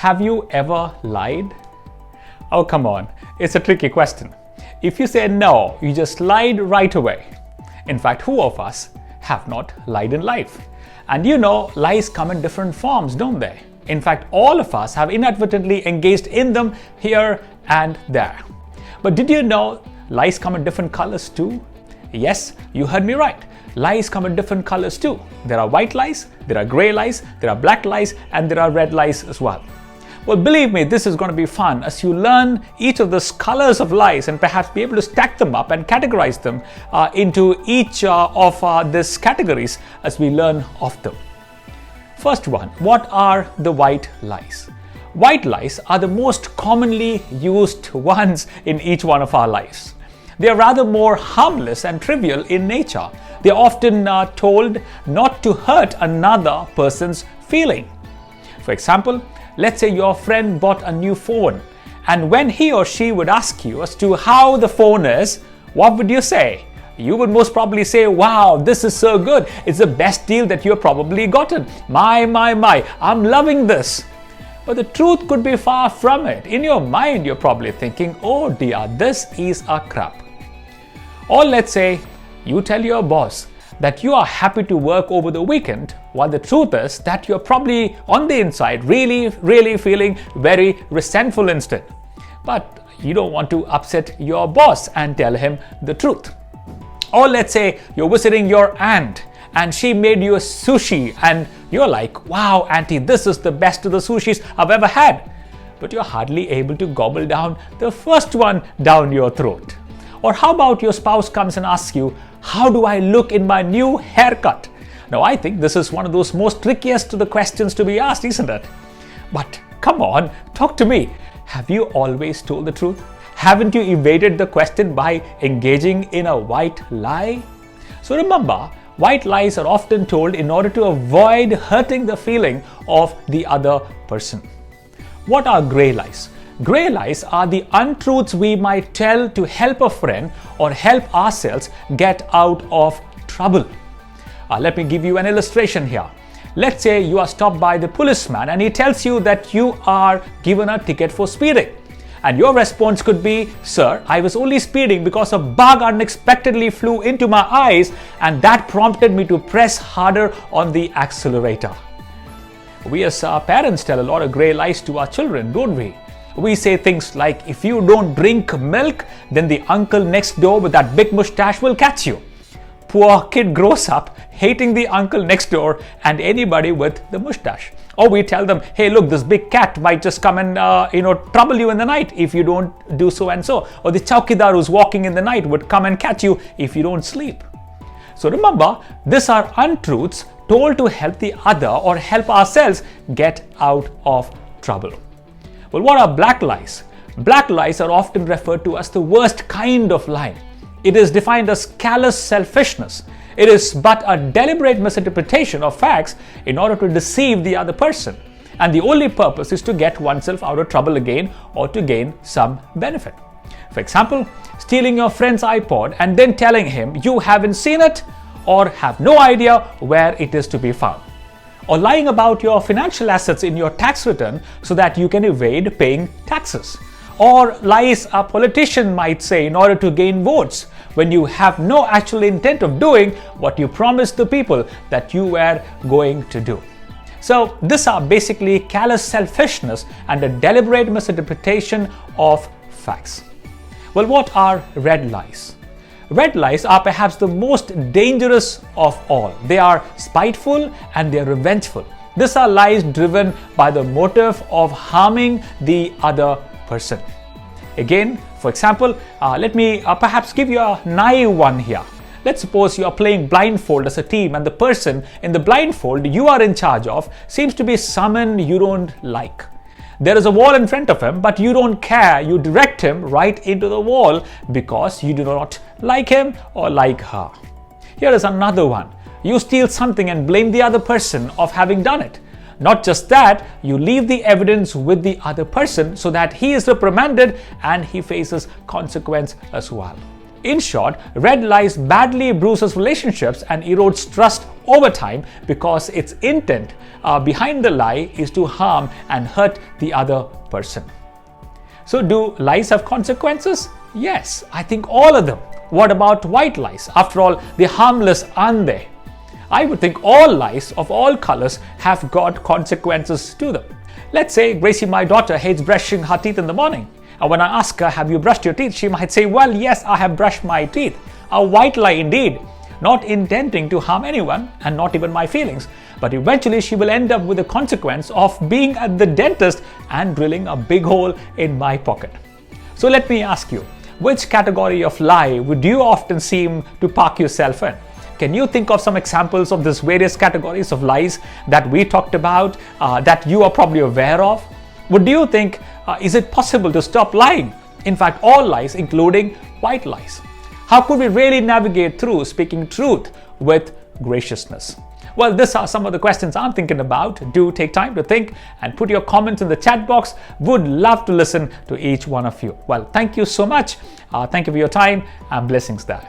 Have you ever lied? Oh, come on, it's a tricky question. If you say no, you just lied right away. In fact, who of us have not lied in life? And you know, lies come in different forms, don't they? In fact, all of us have inadvertently engaged in them here and there. But did you know lies come in different colors too? Yes, you heard me right. Lies come in different colors too. There are white lies, there are gray lies, there are black lies, and there are red lies as well. Well, believe me, this is going to be fun as you learn each of those colors of lies and perhaps be able to stack them up and categorize them into each of these categories as we learn of them. First one, what are the white lies? White lies are the most commonly used ones in each one of our lives. They are rather more harmless and trivial in nature. They are often told not to hurt another person's feeling. For example, let's say your friend bought a new phone, and when he or she would ask you as to how the phone is, what would you say? You would most probably say, wow, this is so good. It's the best deal that you have probably gotten. My, I'm loving this. But the truth could be far from it. In your mind, you're probably thinking, oh dear, this is a crap. Or let's say you tell your boss that you are happy to work over the weekend, while the truth is that you're probably on the inside really feeling very resentful instead. But you don't want to upset your boss and tell him the truth. Or let's say you're visiting your aunt and she made you a sushi and you're like, wow, auntie, this is the best of the sushis I've ever had. But you're hardly able to gobble down the first one down your throat. Or how about your spouse comes and asks you, how do I look in my new haircut? Now, I think this is one of those most trickiest of the questions to be asked, isn't it? But come on, talk to me. Have you always told the truth? Haven't you evaded the question by engaging in a white lie? So remember, white lies are often told in order to avoid hurting the feeling of the other person. What are gray lies? Gray lies are the untruths we might tell to help a friend or help ourselves get out of trouble. Let me give you an illustration here. Let's say you are stopped by the policeman and he tells you that you are given a ticket for speeding. And your response could be, sir, I was only speeding because a bug unexpectedly flew into my eyes and that prompted me to press harder on the accelerator. We as parents tell a lot of gray lies to our children, don't we? We say things like, if you don't drink milk, then the uncle next door with that big mustache will catch you. Poor kid grows up hating the uncle next door and anybody with the mustache. Or we tell them, hey, look, this big cat might just come and trouble you in the night if you don't do so and so. Or the chowkidar who's walking in the night would come and catch you if you don't sleep. So remember, these are untruths told to help the other or help ourselves get out of trouble. Well, what are black lies? Black lies are often referred to as the worst kind of lying. It is defined as callous selfishness. It is but a deliberate misinterpretation of facts in order to deceive the other person. And the only purpose is to get oneself out of trouble again or to gain some benefit. For example, stealing your friend's iPod and then telling him you haven't seen it or have no idea where it is to be found. Or lying about your financial assets in your tax return so that you can evade paying taxes. Or lies a politician might say in order to gain votes when you have no actual intent of doing what you promised the people that you were going to do. So these are basically callous selfishness and a deliberate misinterpretation of facts. Well, what are red lies? Red lies are perhaps the most dangerous of all. They are spiteful and they are revengeful. These are lies driven by the motive of harming the other person. Again, for example, let me perhaps give you a naive one here. Let's suppose you are playing blindfold as a team and the person in the blindfold you are in charge of seems to be someone you don't like. There is a wall in front of him, but you don't care. You direct him right into the wall because you do not like him or like her. Here is another one. You steal something and blame the other person of having done it. Not just that, you leave the evidence with the other person so that he is reprimanded and he faces consequence as well. In short, red lies badly bruises relationships and erodes trust over time because its intent behind the lie is to harm and hurt the other person. So, do lies have consequences? Yes, I think all of them. What about white lies? After all, they're harmless, aren't they? I would think all lies of all colors have got consequences to them. Let's say Gracie, my daughter, hates brushing her teeth in the morning. And when I ask her, have you brushed your teeth? She might say, well, yes, I have brushed my teeth. A white lie indeed, not intending to harm anyone and not even my feelings. But eventually she will end up with the consequence of being at the dentist and drilling a big hole in my pocket. So let me ask you, which category of lie would you often seem to park yourself in? Can you think of some examples of these various categories of lies that we talked about that you are probably aware of? Would you think, is it possible to stop lying? In fact, all lies, including white lies. How could we really navigate through speaking truth with graciousness? Well, these are some of the questions I'm thinking about. Do take time to think and put your comments in the chat box. Would love to listen to each one of you. Well, thank you so much. Thank you for your time and blessings there.